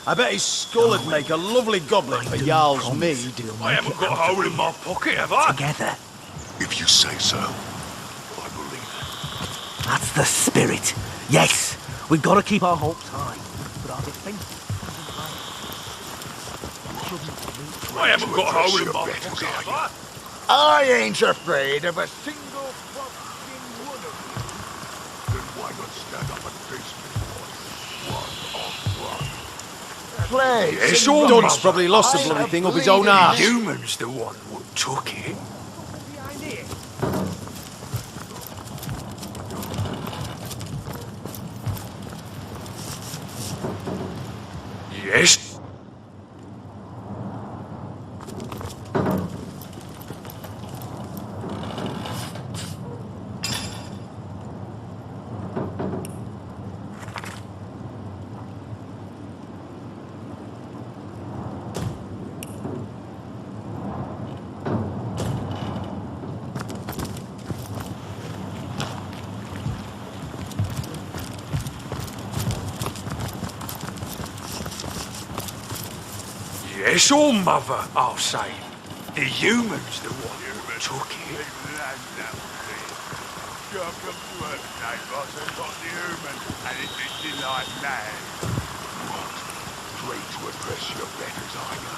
I bet his skull would make a lovely goblet for Jarl's mead. I haven't got a hole in my pocket, have I? Together. If you say so, I believe it. That's the spirit. Yes, we've got to keep our hopes high. But our defense... I haven't got a hole in my pocket, have I? I ain't afraid of a single fucking one of you. Then why not stand up and face me, boy? One on one. Play. Yes, all Dunn's mother. probably lost the bloody thing up his own arse. Human's the one who took it. Yes. Yes, all mother, I'll say. The human's the one who took it. Welcome to Earth, neighbours, and got the human, and it did you like mad. What? Free to address your betters, are you?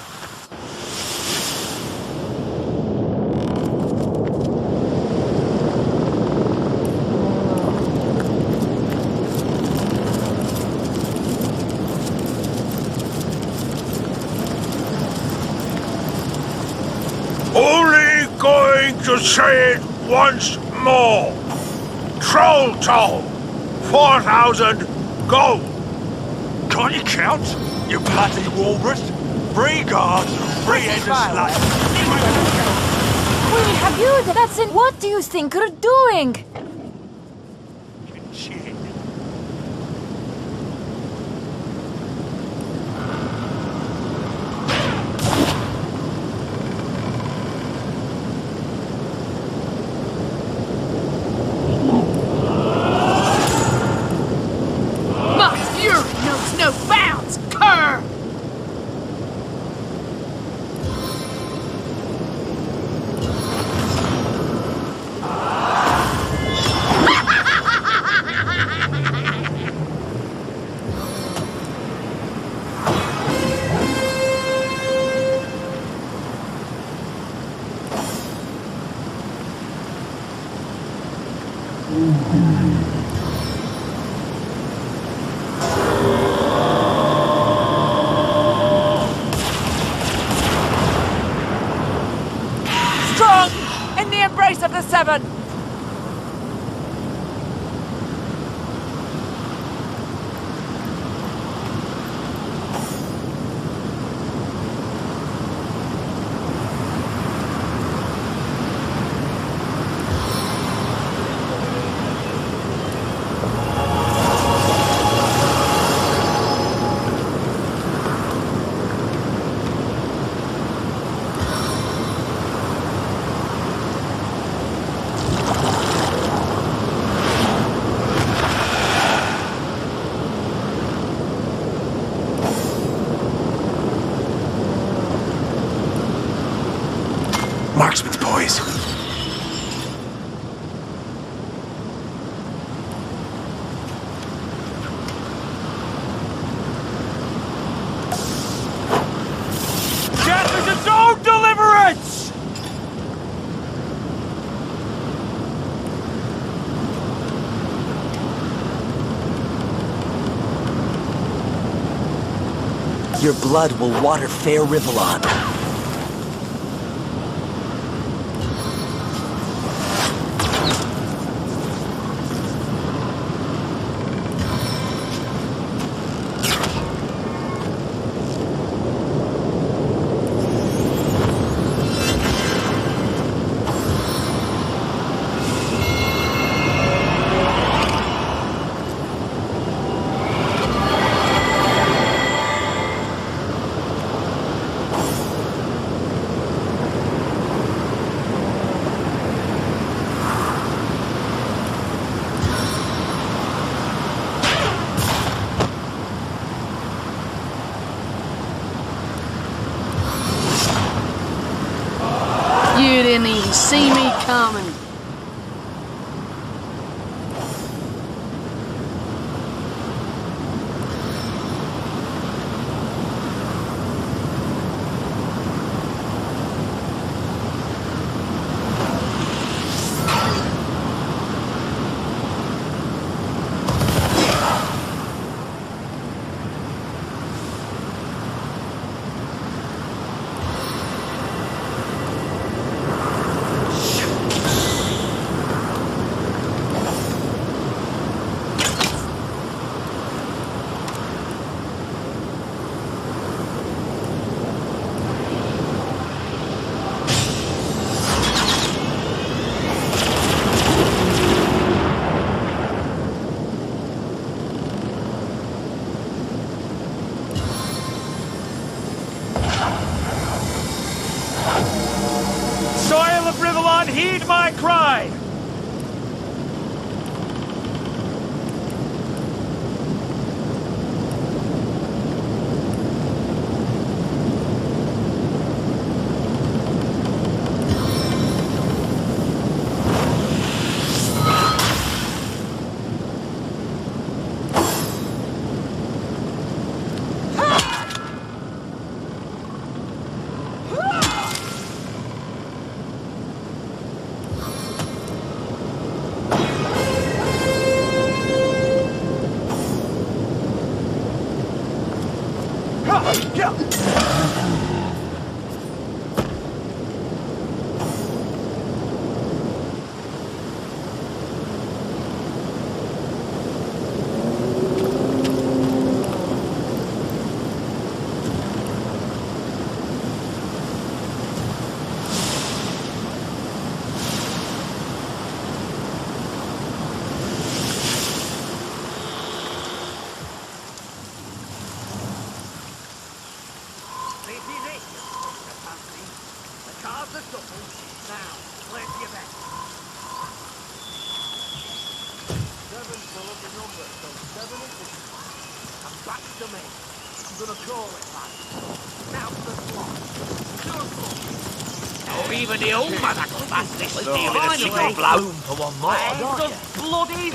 Only going to say it once more. Troll toll. 4,000 gold. Can't you count, you bloody walrus? 3 guards, 3 heads of slaves. We have you. That's it. What do you think you're doing? Shit. My fury knows no bounds, cur! Strong in the embrace of the Seven! Marksman's poise. Death is its own deliverance! Your blood will water fair Rivellon. You see me coming. Soil of Riverlon, heed my cry! Oh, even the old mother could pass this deal with a single blow for one more. Bloody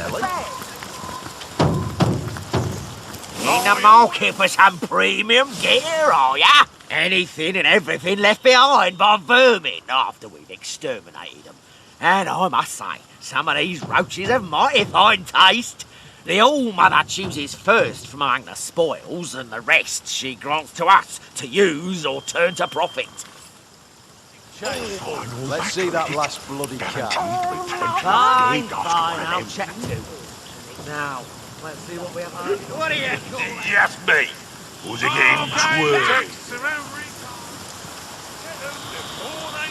in the market for some premium gear, are ya? Anything and everything left behind by vermin after we've exterminated them. And I must say, some of these roaches have mighty fine taste. The old mother chooses first from among the spoils, and the rest she grants to us to use or turn to profit. Let's see that last bloody cat. Fine, I'll check too. Now, let's see what we have. What are you calling? Yes, me. Was it getting twirly?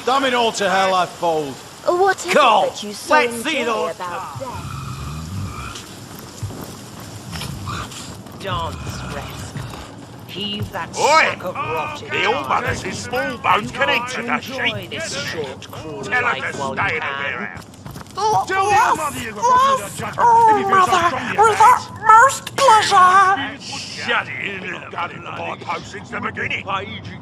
Damn it all to hell, I fold. What is it Cool. that you so Let's see enjoy those about death? Dance, Resk. Heave that Oi! sack of rotted. The old mother says small bones can enter the Enjoy sheep. this short, cruel Tell her life to while stay you in the can. warehouse. Oh, Tell the old mother you've got to do that oh, judgment if you feel so mother, strongly with about the most pleasure. Shut it. You've got it for my post since the beginning.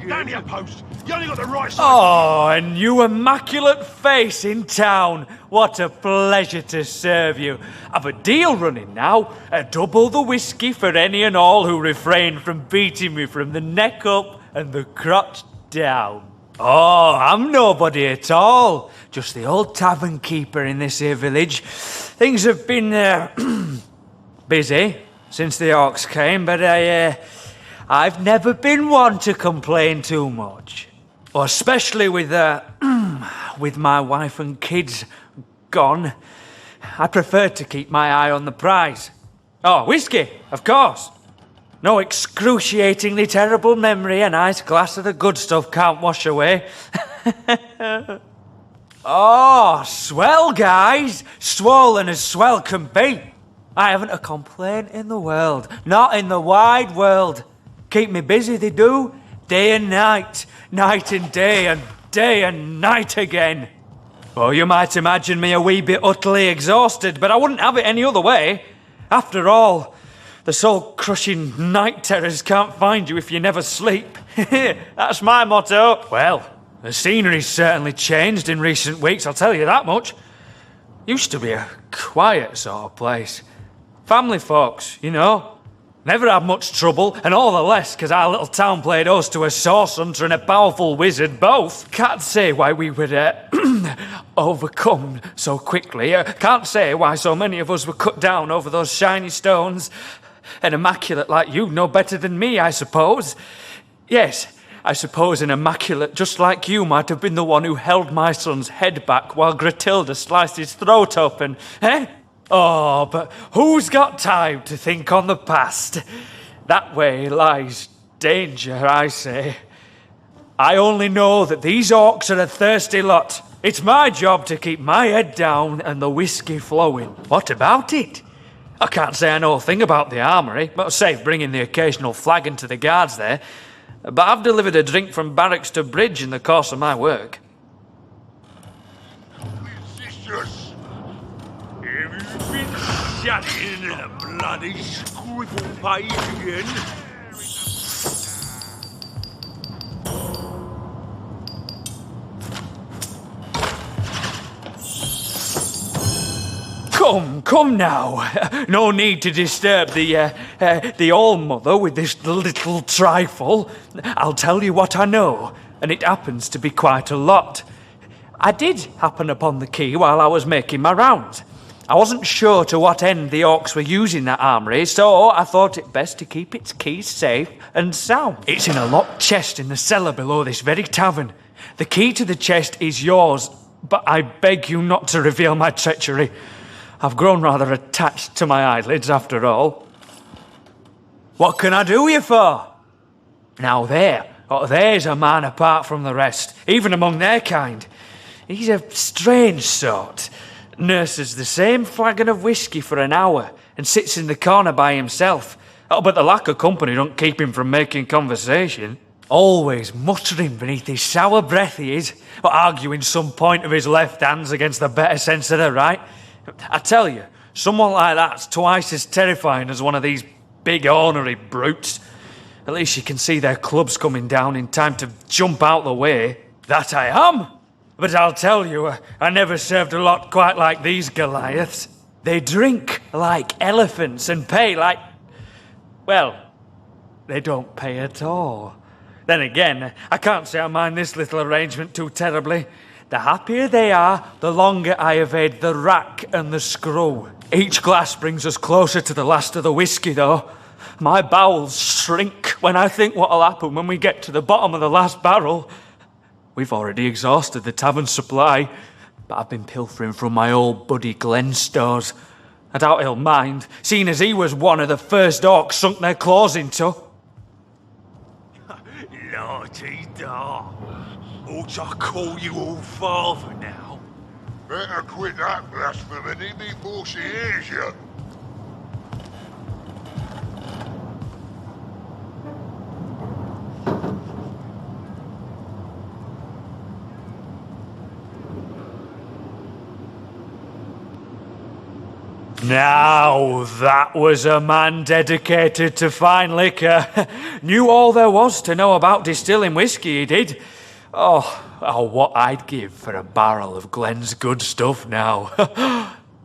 Damn your post. You only got the right side. Oh, a new immaculate face in town. What a pleasure to serve you. I've a deal running now. Double the whiskey for any and all who refrain from beating me from the neck up and the crotch down. Oh, I'm nobody at all. Just the old tavern keeper in this here village. Things have been busy since the orcs came, but I've never been one to complain too much. Or especially with with my wife and kids gone. I prefer to keep my eye on the prize. Oh, whiskey, of course. No excruciatingly terrible memory a nice glass of the good stuff can't wash away. Oh, swell, guys. Swollen as swell can be. I haven't a complaint in the world. Not in the wide world. Keep me busy, they do. Day and night. Night and day and night again. Oh, you might imagine me a wee bit utterly exhausted, but I wouldn't have it any other way. After all, the soul-crushing night terrors can't find you if you never sleep. That's my motto. Well, The scenery's certainly changed in recent weeks, I'll tell you that much. Used to be a quiet sort of place. Family folks, you know. Never had much trouble, and all the less because our little town played host to a source hunter and a powerful wizard both. Can't say why we were overcome so quickly. Can't say why so many of us were cut down over those shiny stones. An immaculate like you know better than me, I suppose. Yes, I suppose an immaculate just like you might have been the one who held my son's head back while Gratilda sliced his throat open, eh? Oh, but who's got time to think on the past? That way lies danger, I say. I only know that these orcs are a thirsty lot. It's my job to keep my head down and the whiskey flowing. What about it? I can't say I know a thing about the armoury, but save bringing the occasional flagon to the guards there. But I've delivered a drink from barracks to bridge in the course of my work. Sisters, have you been studying in a bloody scribble page again? Come now. No need to disturb the All-Mother with this little trifle. I'll tell you what I know, and it happens to be quite a lot. I did happen upon the key while I was making my rounds. I wasn't sure to what end the orcs were using that armoury, so I thought it best to keep its keys safe and sound. It's in a locked chest in the cellar below this very tavern. The key to the chest is yours, but I beg you not to reveal my treachery. I've grown rather attached to my eyelids, after all. What can I do you for? Now there's a man apart from the rest, even among their kind. He's a strange sort. Nurses the same flagon of whiskey for an hour and sits in the corner by himself. Oh, but the lack of company don't keep him from making conversation. Always muttering beneath his sour breath he is, or arguing some point of his left hands against the better sense of the right. I tell you, someone like that's twice as terrifying as one of these big ornery brutes. At least you can see their clubs coming down in time to jump out the way. That I am! But I'll tell you, I never served a lot quite like these Goliaths. They drink like elephants and pay like... well, they don't pay at all. Then again, I can't say I mind this little arrangement too terribly. The happier they are, the longer I evade the rack and the screw. Each glass brings us closer to the last of the whiskey, though. My bowels shrink when I think what'll happen when we get to the bottom of the last barrel. We've already exhausted the tavern supply, but I've been pilfering from my old buddy Glenn's stores. I doubt he'll mind, seeing as he was one of the first orcs sunk their claws into. Lordy da. Ought I call you all father now? Better quit that blasphemy before she hears you. Now that was a man dedicated to fine liquor. Knew all there was to know about distilling whiskey, he did. Oh, what I'd give for a barrel of Glenn's good stuff now.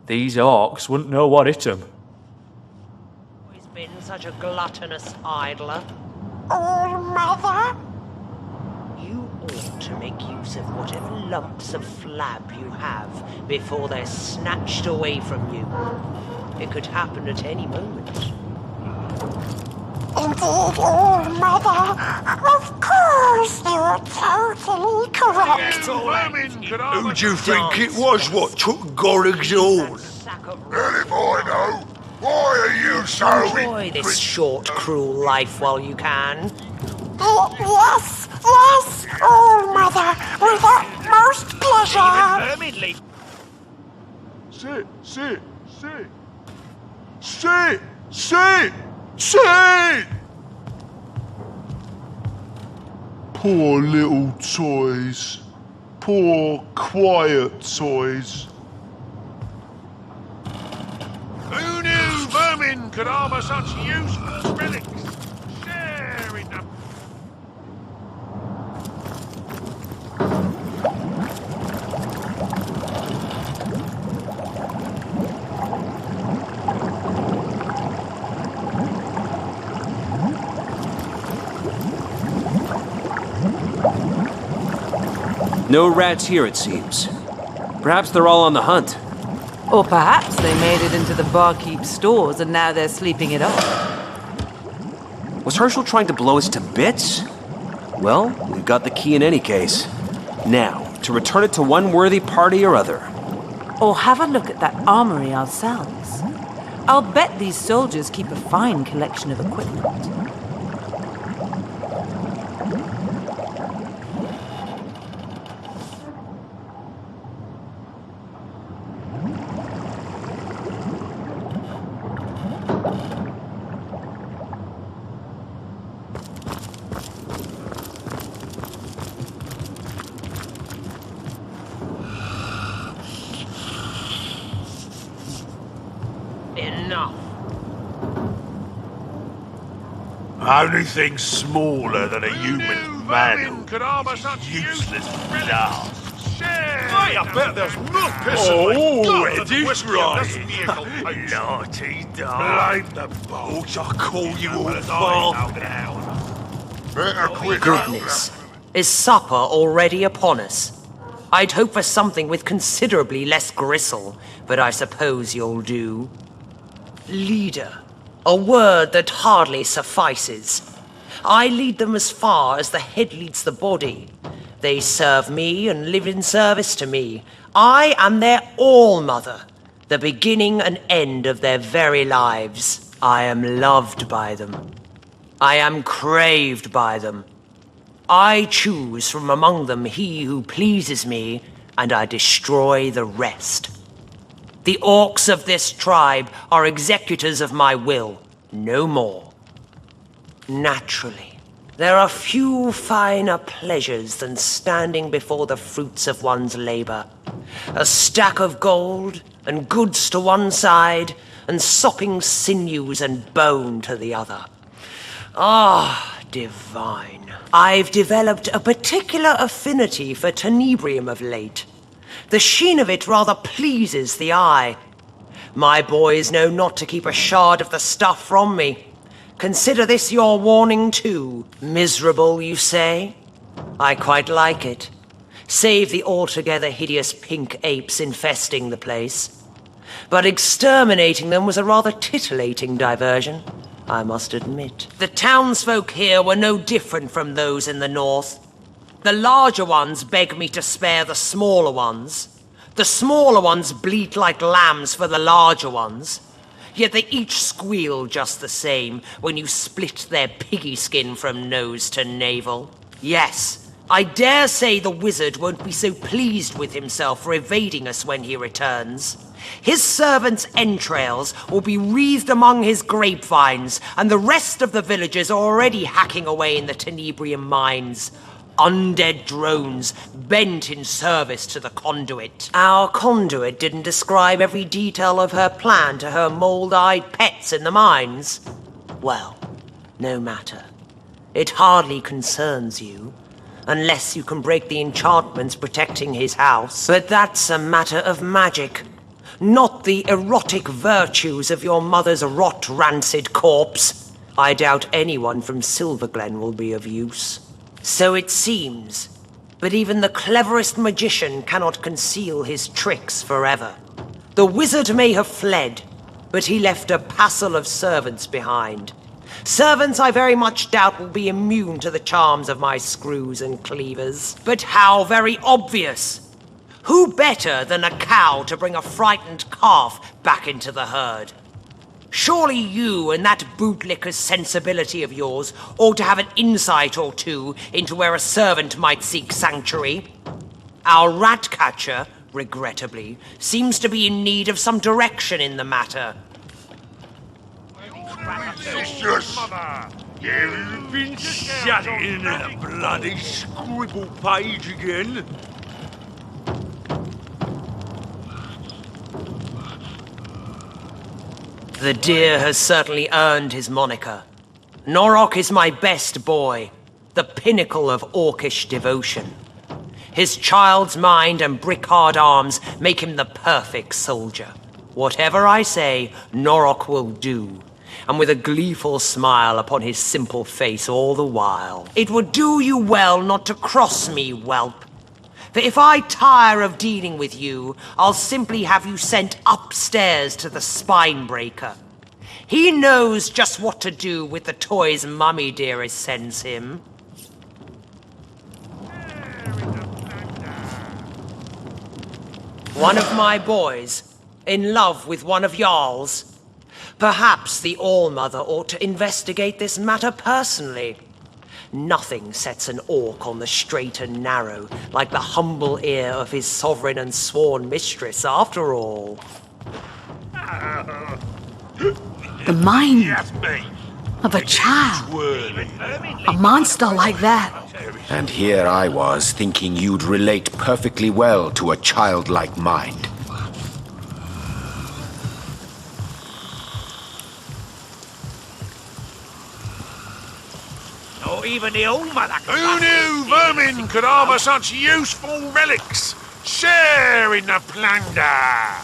These orcs wouldn't know what hit 'em. Always been such a gluttonous idler. All-Mother? You ought to make use of whatever lumps of flab you have before they're snatched away from you. It could happen at any moment. Indeed, All-Mother. Of course, you're totally correct. Who do you think it was what took Gorig's horn? Well, if I know, why are you so... Enjoy this short, cruel life while you can. Yes, All-Mother. With utmost pleasure. Sit! Poor little toys. Poor, quiet toys. Who knew vermin could harbour such useful relics? Share in them. No rats here, it seems. Perhaps they're all on the hunt. Or perhaps they made it into the barkeep stores and now they're sleeping it off. Was Herschel trying to blow us to bits? Well, we've got the key in any case. Now, to return it to one worthy party or other. Or have a look at that armory ourselves. I'll bet these soldiers keep a fine collection of equipment. Only thing smaller than a human man could harbour such useless blood. Hey, I bet there's no piss Oh, Eddie's right. Naughty dog. Blame the boat. I call you all father now. Better quick. Goodness. Is supper already upon us? I'd hope for something with considerably less gristle, but I suppose you'll do. Leader. A word that hardly suffices. I lead them as far as the head leads the body. They serve me and live in service to me. I am their all-mother, the beginning and end of their very lives. I am loved by them. I am craved by them. I choose from among them he who pleases me, and I destroy the rest. The orcs of this tribe are executors of my will, no more. Naturally, there are few finer pleasures than standing before the fruits of one's labor. A stack of gold and goods to one side, and sopping sinews and bone to the other. Ah, divine. I've developed a particular affinity for tenebrium of late. The sheen of it rather pleases the eye. My boys know not to keep a shard of the stuff from me. Consider this your warning too. Miserable, you say? I quite like it. Save the altogether hideous pink apes infesting the place. But exterminating them was a rather titillating diversion, I must admit. The townsfolk here were no different from those in the north. The larger ones beg me to spare the smaller ones. The smaller ones bleat like lambs for the larger ones. Yet they each squeal just the same when you split their piggy skin from nose to navel. Yes, I dare say the wizard won't be so pleased with himself for evading us when he returns. His servants' entrails will be wreathed among his grapevines, and the rest of the villagers are already hacking away in the tenebrium mines. Undead drones bent in service to the conduit. Our conduit didn't describe every detail of her plan to her mold-eyed pets in the mines. Well, no matter. It hardly concerns you, unless you can break the enchantments protecting his house. But that's a matter of magic, not the erotic virtues of your mother's rot-rancid corpse. I doubt anyone from Silverglen will be of use. So it seems, but even the cleverest magician cannot conceal his tricks forever. The wizard may have fled, but he left a passel of servants behind. Servants I very much doubt will be immune to the charms of my screws and cleavers. But how very obvious! Who better than a cow to bring a frightened calf back into the herd? Surely you and that bootlicker's sensibility of yours ought to have an insight or two into where a servant might seek sanctuary. Our rat catcher, regrettably, seems to be in need of some direction in the matter. Vicious! You've been shutting in that bloody scribble page again. The deer has certainly earned his moniker. Norok is my best boy, the pinnacle of orcish devotion. His child's mind and brick-hard arms make him the perfect soldier. Whatever I say, Norok will do, and with a gleeful smile upon his simple face all the while. It would do you well not to cross me, whelp. But if I tire of dealing with you, I'll simply have you sent upstairs to the Spinebreaker. He knows just what to do with the toys Mummy Dearest sends him. One of my boys, in love with one of y'all's. Perhaps the All-Mother ought to investigate this matter personally. Nothing sets an orc on the straight and narrow like the humble ear of his sovereign and sworn mistress, after all. The mind of a child. A monster like that. And here I was, thinking you'd relate perfectly well to a childlike mind. Not even the old mother. Who knew vermin could harbour such useful relics? Share in the plunder!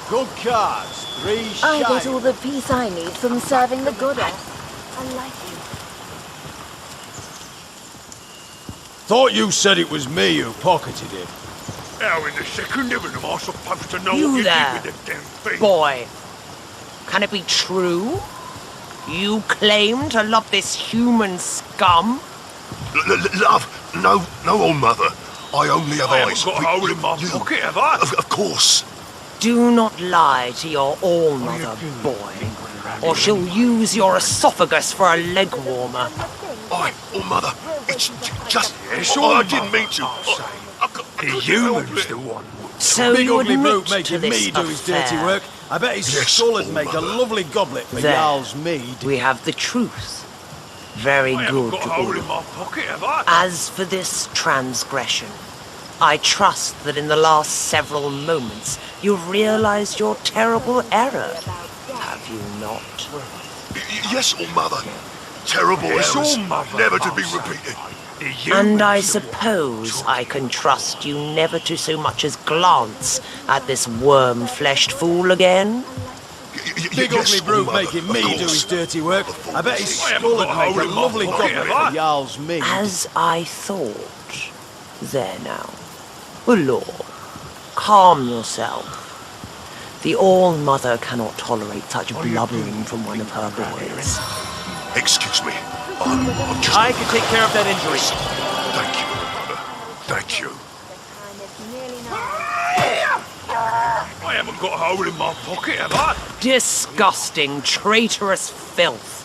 Good cards, 3 I get shine. all the peace I need from serving the goddess. I like you. Thought you said it was me who pocketed it. How in the second heaven am I supposed to know You what you there, did with the damn thing? boy. Can it be true? You claim to love this human scum? Love? No, old mother. I only have I eyes. haven't got a hole in my pocket, have I? Of course. Do not lie to your all-mother, boy, or she'll use your esophagus for a leg warmer. Old mother, it's just... Yes, I didn't mean to. The human's the one. So Big you ugly admit brute to making this me do his dirty affair. work. I bet his skull would make a lovely goblet for There. Jarl's mead. We have the truth. Very I haven't good. got a hole in my pocket, have I? As for this transgression, I trust that in the last several moments you've realized your terrible error. Have you not? Yes, old mother. Terrible Yes, errors, old mother. never to be repeated. The And I human's the one. suppose I can trust you never to so much as glance at this worm-fleshed fool again? Big Yes, ugly old brute mother, making of me do course. his dirty work. I bet his I haven't skull would got a make hole a in my lovely pocket, goblet have I? for Jarl's mead. As I thought. There now. Lord, calm yourself. The All-Mother cannot tolerate such blubbering from one of her boys. Excuse me. I'm just... I can take care of that injury. Thank you, mother. Thank you. I haven't got a hole in my pocket, have I? Disgusting, traitorous filth.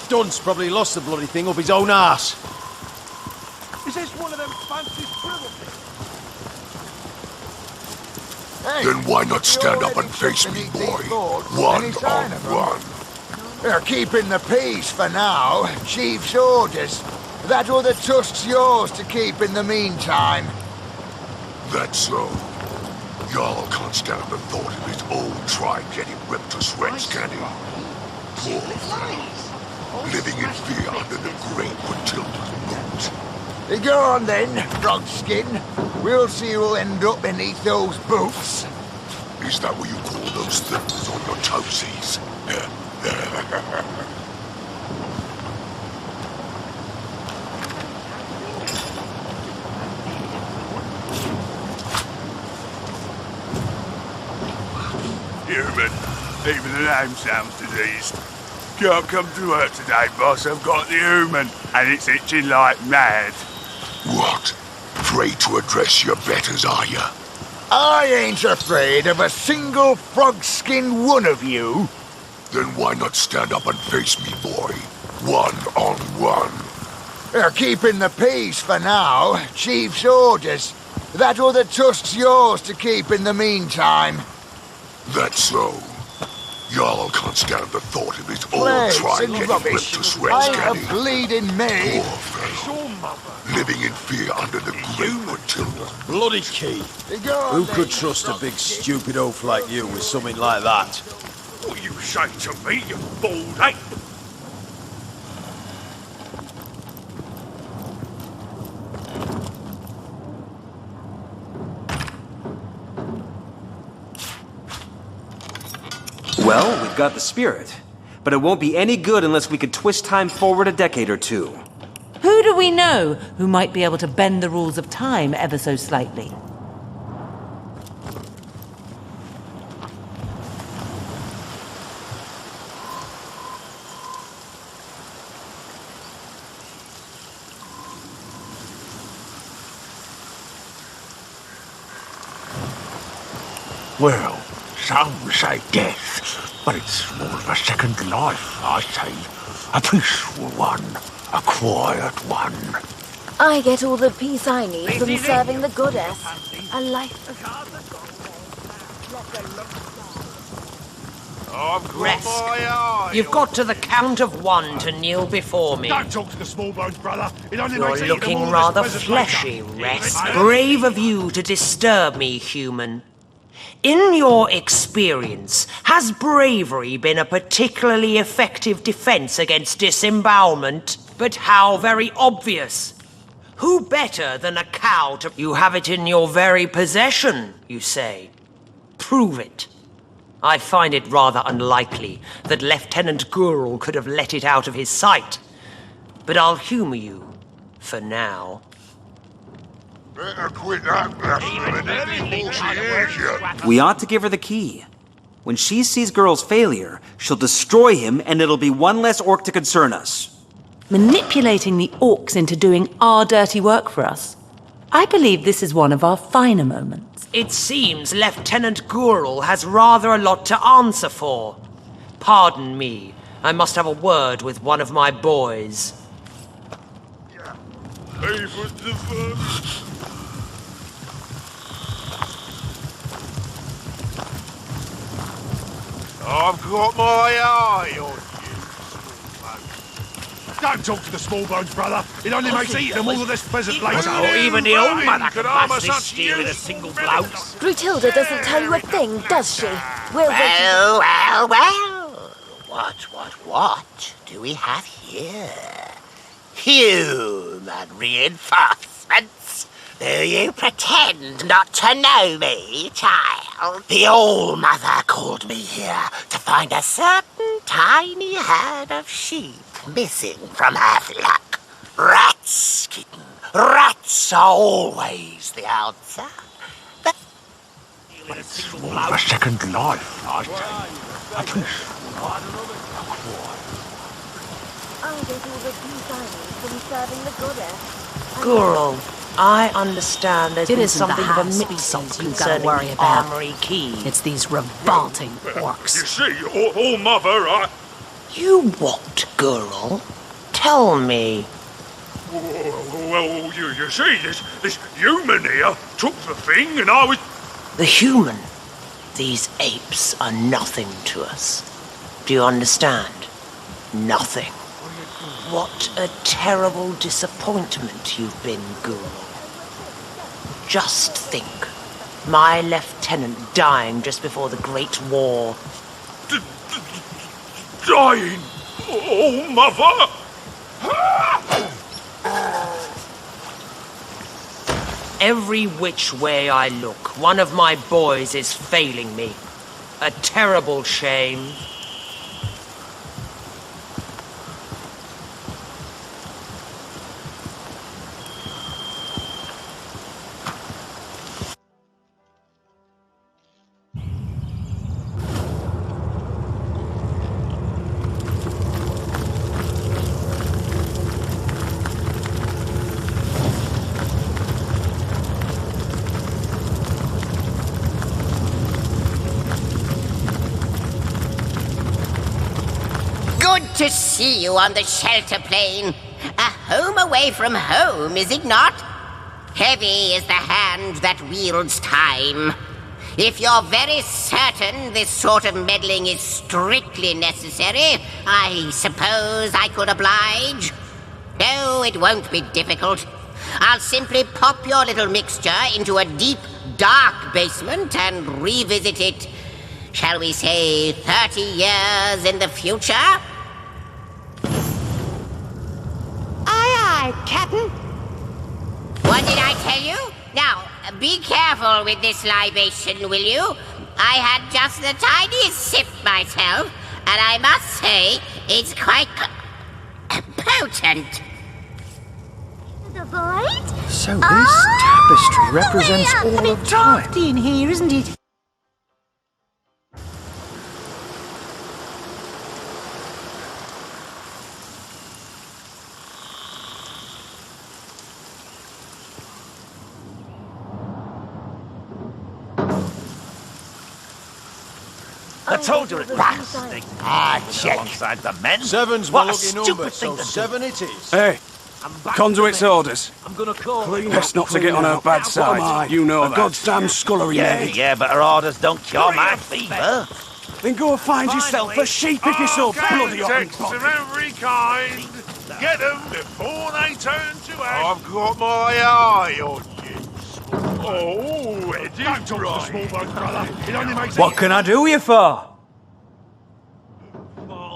Dunce probably lost the bloody thing up his own arse. Is this one of them fancy scribble things? Then why not stand up and face me, boy? One on one. They're keeping the peace for now. Chief's orders. That other tusk's yours to keep in the meantime. That's so. Y'all can't stand the thought of his old tribe getting ripped to shreds, can he? Poor fellow. Living in fear under the great Matilda's boot. Go on then, Frogskin. We'll see who'll end up beneath those boots. Is that what you call those things on your toesies? Human. Even the name sounds diseased. Can't come to work today, boss. I've got the human, and it's itching like mad. What? Afraid to address your betters, are you? I ain't afraid of a single frog-skinned one of you. Then why not stand up and face me, boy? One on one. They're keeping the peace for now. Chief's orders. That other tusk's yours to keep in the meantime. That's so. Y'all can't stand the thought of his old Plagues tribe and getting rubbish. ripped to shreds, Ain't can a he? bleeding me. Poor fellow. Living in fear under the great Matilda. Bloody key. Go on Who then, could trust a big stupid oaf like you with something like that? What you say to me, you bald ape? Well, we've got the spirit. But it won't be any good unless we could twist time forward a decade or two. Who do we know who might be able to bend the rules of time ever so slightly? Well, some say death, but it's more of a second life, I say. A peaceful one, a quiet one. I get all the peace I need from serving the goddess. A life of... Rest. You've got to the count of 1 to kneel before me. Don't talk to the small bones, brother. It only You're makes looking rather fleshy, Rest. Brave of you to disturb me, human. In your experience, has bravery been a particularly effective defense against disembowelment? But how very obvious. Who better than a cow to... You have it in your very possession, you say. Prove it. I find it rather unlikely that Lieutenant Gurl could have let it out of his sight. But I'll humor you, for now. Better quit that blasphemy before she hears you. We ought to give her the key. When she sees Girl's failure, she'll destroy him and it'll be one less orc to concern us. Manipulating the orcs into doing our dirty work for us. I believe this is one of our finer moments. It seems Lieutenant Gurl has rather a lot to answer for. Pardon me, I must have a word with one of my boys. I've got my eye on you. Don't talk to the small bones, brother. It only makes eating them all the less pleasant later. Or even the old mother can pass this steel in a single blow. Brutilda doesn't tell you a thing, does she? Well. What do we have here? Human reinforcements. Do you pretend not to know me, child? The old mother called me here to find a certain tiny herd of sheep missing from her flock. Rats, kitten. Rats are always the answer. But it's a second life, I say. A peaceful one. I get all the peace I need from serving the goddess. Gurl, I understand there's been isn't something the of a half mix-up species you've concerning gotta worry the about. armory key. It's these revolting orcs. You see, all mother, You what, Gurl? Tell me. Well, you see, this human here took the thing and I was... The human. These apes are nothing to us. Do you understand? Nothing. What a terrible disappointment you've been, Gurl. Just think. My lieutenant dying just before the Great War. Dying? Oh, mother! Every which way I look, one of my boys is failing me. A terrible shame. Good to see you on the shelter plane. A home away from home, is it not? Heavy is the hand that wields time. If you're very certain this sort of meddling is strictly necessary, I suppose I could oblige. No, it won't be difficult. I'll simply pop your little mixture into a deep, dark basement and revisit it, shall we say, 30 years in the future? Aye, aye, Captain. What did I tell you? Now, be careful with this libation, will you? I had just the tiniest sip myself, and I must say, it's quite potent. The void? So this tapestry represents all of time. Drafty in here, isn't it? I told you it was. Check. Alongside the men. Seven's What my a lucky stupid number, thing so to do. 7 it is. Hey, conduit's orders. I'm gonna call Best not to get on her bad side. You know that. Goddamn scullery lady. Yeah, but her orders don't cure my fever. Then go find yourself a sheep if you're so bloody Text hot. of every kind. Get them before they turn to ash. I've got my eye on you. Oh, Eddie. Don't talk to the small boat, brother. It only makes What can I do you for?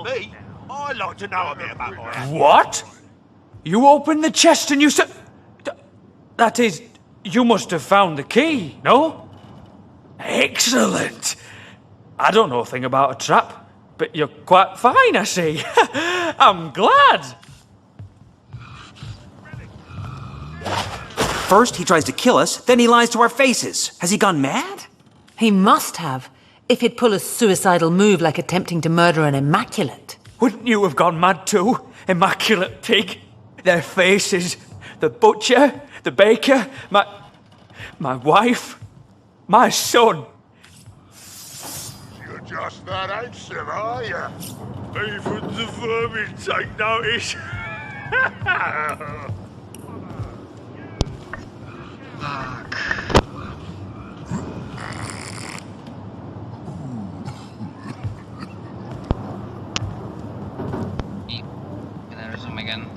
Me? I'd like to know a bit about my ass. What? You opened the chest and you said... That is, you must have found the key, no? Excellent. I don't know a thing about a trap, but you're quite fine, I see. I'm glad. First, he tries to kill us, then he lies to our faces. Has he gone mad? He must have, if he'd pull a suicidal move like attempting to murder an immaculate. Wouldn't you have gone mad too, immaculate pig? Their faces, the butcher, the baker, my wife, my son. You're just that handsome, are you? Even the vermin take notice. Kita resume kan.